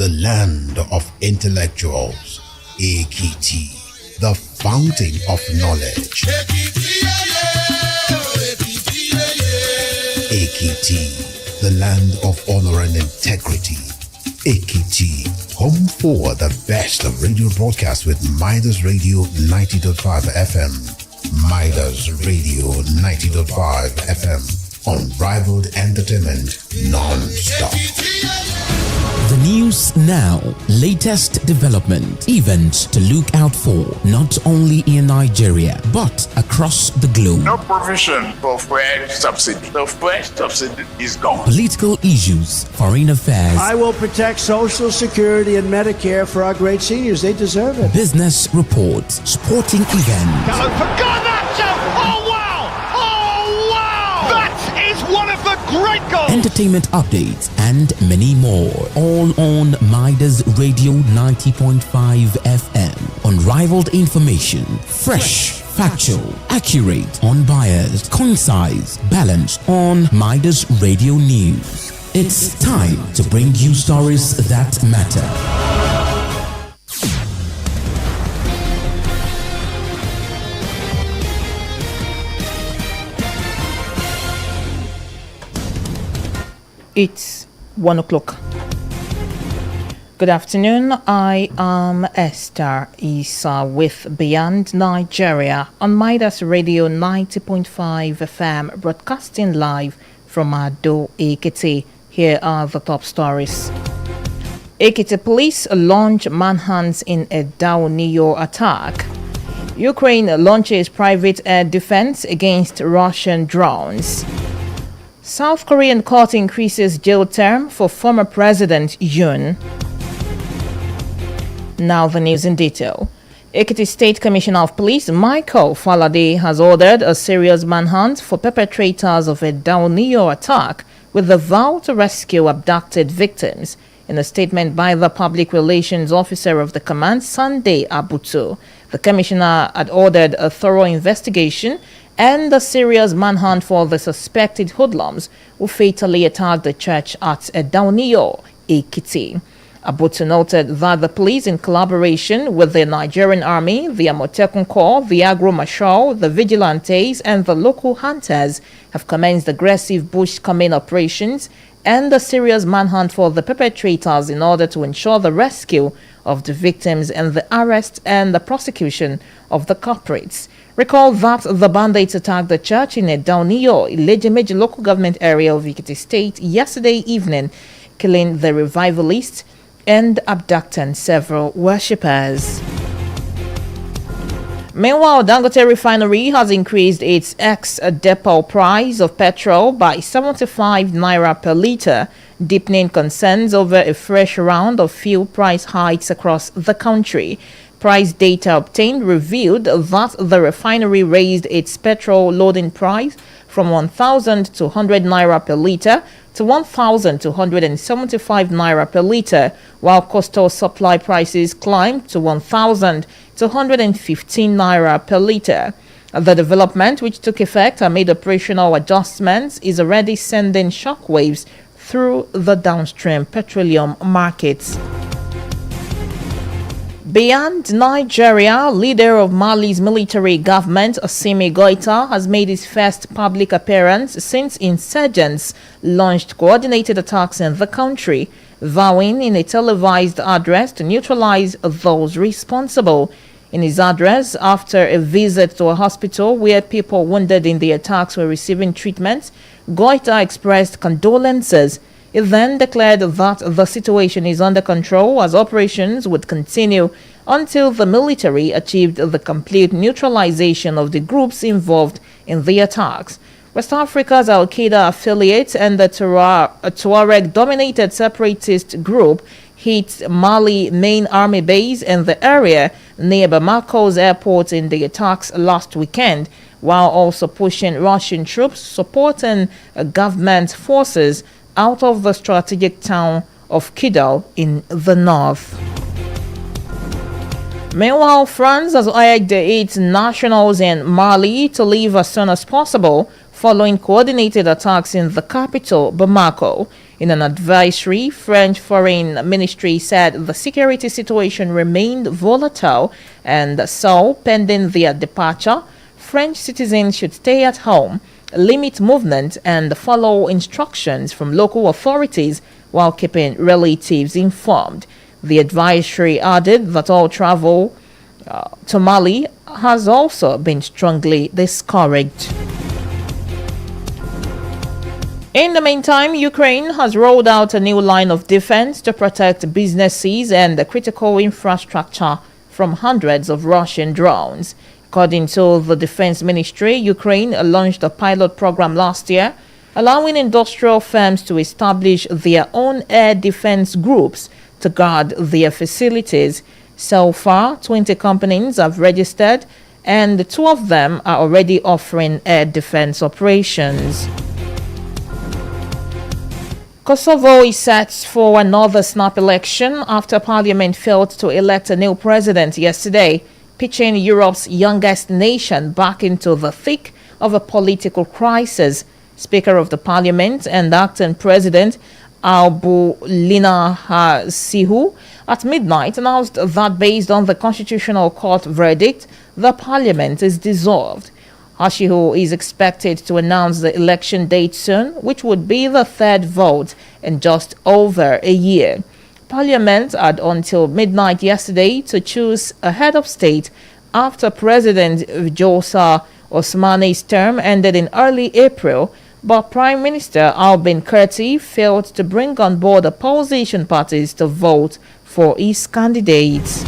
the land of intellectuals. Ekiti, the fountain of knowledge. Ekiti, the land of honor and integrity. Ekiti, home for the best of radio broadcasts with Midas Radio 90.5 FM. Midas Radio 90.5 FM. Unrivaled entertainment non-stop. The news now, latest development, events to look out for, not only in Nigeria, but across the globe. No provision for fuel subsidy. The fuel subsidy is gone. Political issues, foreign affairs. I will protect Social Security and Medicare for our great seniors. They deserve it. Business reports, sporting events. Gallo forgot that! Oh wow! Oh wow! That is one of the great goals! Entertainment updates and many more. All on Midas Radio 90.5 FM. Unrivaled information. Fresh, factual, accurate, unbiased, concise, balanced on Midas Radio News. It's time to bring you stories that matter. It's 1 o'clock. Good afternoon. I am Esther ISAH with Beyond Nigeria on Midas Radio 90.5 FM, broadcasting live from Ado Ekiti. Here are the top stories. Ekiti police launch manhunts in a Dauniyo attack. Ukraine launches private air defense against Russian drones. South Korean court increases jail term for former President Yoon. Now the news in detail. Ekiti State Commissioner of Police Michael Falade has ordered a serious manhunt for perpetrators of a Dauniyo attack with the vow to rescue abducted victims. In a statement by the Public Relations Officer of the command, Sunday Abutu, the commissioner had ordered a thorough investigation and a serious manhunt for the suspected hoodlums who fatally attacked the church at Dauniyo, Ekiti. Abutu noted that the police, in collaboration with the Nigerian Army, the Amotekun Corps, the Agro Marshal, the Vigilantes, and the local hunters, have commenced aggressive bush-coming operations and a serious manhunt for the perpetrators in order to ensure the rescue of the victims and the arrest and the prosecution of the culprits. Recall that the bandits attacked the church in Dauniyo, Ilejemeji local government area of Ekiti State yesterday evening, killing the revivalists and abducting several worshippers. Meanwhile, Dangote Refinery has increased its ex-depot price of petrol by 75 naira per litre, deepening concerns over a fresh round of fuel price hikes across the country. Price data obtained revealed that the refinery raised its petrol loading price from 1,200 naira per litre to 1,275 naira per litre, while coastal supply prices climbed to 1,215 naira per litre. The development, which took effect amid operational adjustments, is already sending shockwaves through the downstream petroleum markets. Beyond Nigeria, leader of Mali's military government, Assimi Goita, has made his first public appearance since insurgents launched coordinated attacks in the country, vowing in a televised address to neutralize those responsible. In his address, after a visit to a hospital where people wounded in the attacks were receiving treatment, Goita expressed condolences. He then declared that the situation is under control as operations would continue until the military achieved the complete neutralization of the groups involved in the attacks. West Africa's Al-Qaeda affiliate and the Tuareg-dominated separatist group hit Mali main army base in the area near Bamako's airport in the attacks last weekend, while also pushing Russian troops supporting government forces out of the strategic town of Kidal in the north. Meanwhile, France has urged its nationals in Mali to leave as soon as possible following coordinated attacks in the capital, Bamako. In an advisory, French Foreign Ministry said the security situation remained volatile and so, pending their departure, French citizens should stay at home, limit movement, and follow instructions from local authorities while keeping relatives informed. The advisory added that all travel to Mali has also been strongly discouraged. In the meantime, Ukraine has rolled out a new line of defense to protect businesses and the critical infrastructure from hundreds of Russian drones. According to the Defense Ministry, Ukraine launched a pilot program last year, allowing industrial firms to establish their own air defense groups to guard their facilities. So far, 20 companies have registered, and 2 of them are already offering air defense operations. Kosovo is set for another snap election after Parliament failed to elect a new president yesterday, pitching Europe's youngest nation back into the thick of a political crisis. Speaker of the Parliament and acting President Albulina Sihu at midnight announced that based on the Constitutional Court verdict, the Parliament is dissolved. Hashihu is expected to announce the election date soon, which would be the 3rd vote in just over a year. Parliament had until midnight yesterday to choose a head of state after President Josa Osmani's term ended in early April, but Prime Minister Albin Kurti failed to bring on board opposition parties to vote for his candidates.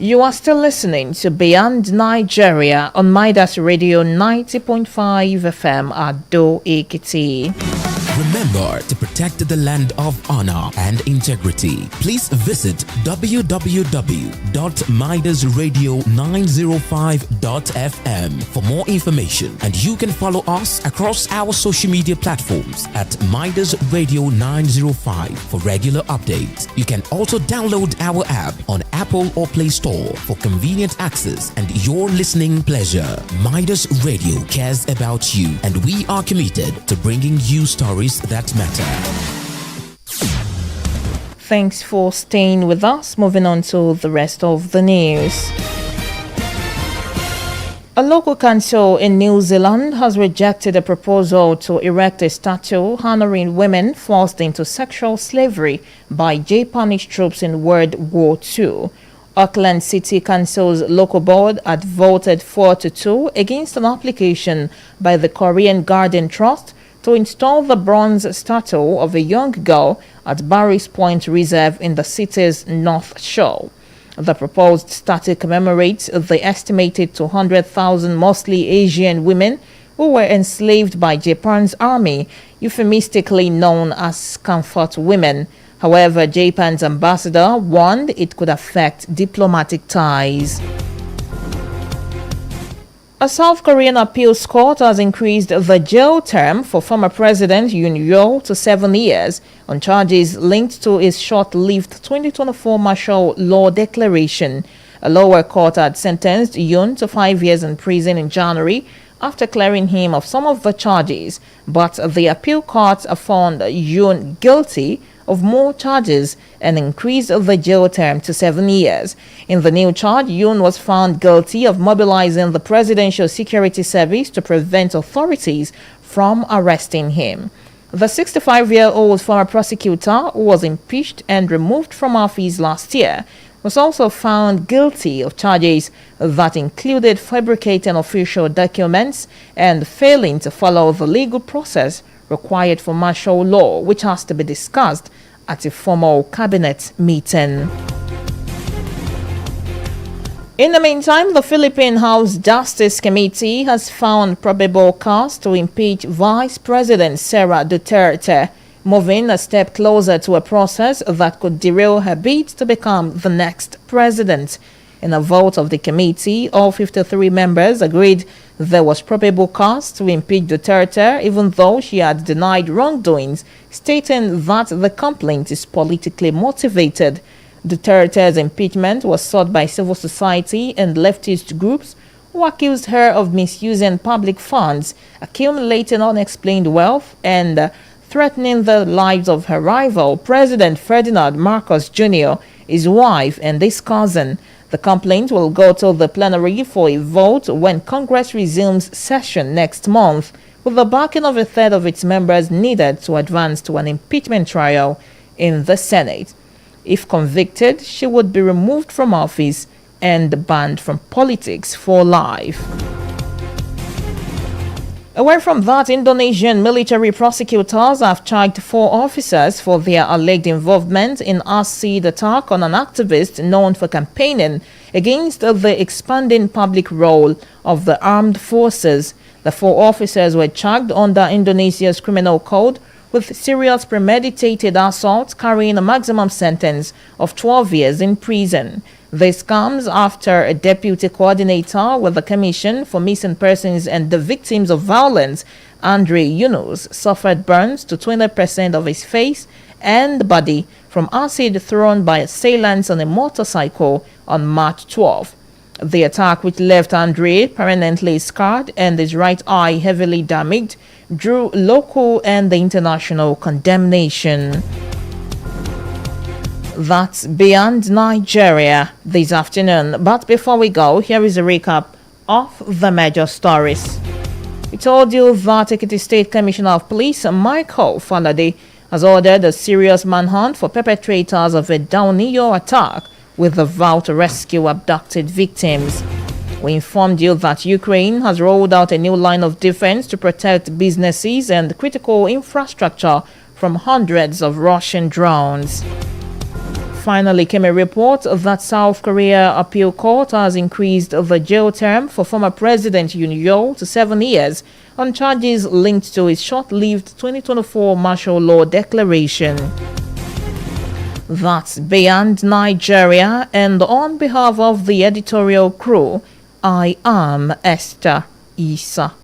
You are still listening to Beyond Nigeria on Midas Radio 90.5 FM at Do Ekiti. Remember to protect the land of honor and integrity. Please visit www.midasradio905.fm for more information, and you can follow us across our social media platforms at Midas Radio 905 for regular updates. You can also download our app on Apple or Play Store for convenient access and your listening pleasure. Midas Radio cares about you, and we are committed to bringing you stories that matter. Thanks for staying with us. Moving on to the rest of the news. A local council in New Zealand has rejected a proposal to erect a statue honoring women forced into sexual slavery by Japanese troops in World War II. Auckland City Council's local board had voted 4-2 against an application by the Korean Garden Trust to install the bronze statue of a young girl at Barry's Point Reserve in the city's North Shore. The proposed statue commemorates the estimated 200,000 mostly Asian women who were enslaved by Japan's army, euphemistically known as comfort women. However, Japan's ambassador warned it could affect diplomatic ties. A South Korean appeals court has increased the jail term for former President Yoon Yeol to 7 years on charges linked to his short-lived 2024 martial law declaration. A lower court had sentenced Yoon to 5 years in prison in January after clearing him of some of the charges, but the appeal court found Yoon guilty of more charges and increased the jail term to 7 years. In the new charge, Yoon was found guilty of mobilizing the Presidential Security Service to prevent authorities from arresting him. The 65-year-old former prosecutor, who was impeached and removed from office last year, was also found guilty of charges that included fabricating official documents and failing to follow the legal process required for martial law, which has to be discussed at a formal cabinet meeting. In the meantime, the Philippine House Justice Committee has found probable cause to impeach Vice President Sara Duterte, moving a step closer to a process that could derail her bid to become the next president. In a vote of the committee, all 53 members agreed there was probable cause to impeach Duterte, even though she had denied wrongdoings, stating that the complaint is politically motivated. Duterte's impeachment was sought by civil society and leftist groups who accused her of misusing public funds, accumulating unexplained wealth, and threatening the lives of her rival, President Ferdinand Marcos Jr., his wife, and his cousin. The complaint will go to the plenary for a vote when Congress resumes session next month, with the backing of a third of its members needed to advance to an impeachment trial in the Senate. If convicted, she would be removed from office and banned from politics for life. Away from that, Indonesian military prosecutors have charged 4 officers for their alleged involvement in acid attack on an activist known for campaigning against the expanding public role of the armed forces. The 4 officers were charged under Indonesia's criminal code with serious premeditated assault carrying a maximum sentence of 12 years in prison. This comes after a deputy coordinator with the Commission for Missing Persons and the Victims of Violence, Andre Yunus, suffered burns to 20% of his face and body from acid thrown by assailants on a motorcycle on March 12. The attack, which left Andre permanently scarred and his right eye heavily damaged, drew local and international condemnation. That's beyond Nigeria this afternoon. But before we go, here is a recap of the major stories. We told you that Ekiti State Commissioner of Police, Michael Falade, has ordered a serious manhunt for perpetrators of a Dauniyo attack with the vow to rescue abducted victims. We informed you that Ukraine has rolled out a new line of defense to protect businesses and critical infrastructure from hundreds of Russian drones. Finally came a report that South Korea Appeal Court has increased the jail term for former President Yoon Yeol to 7 years on charges linked to his short-lived 2024 martial law declaration. That's beyond Nigeria, and on behalf of the editorial crew, I am Esther Isa.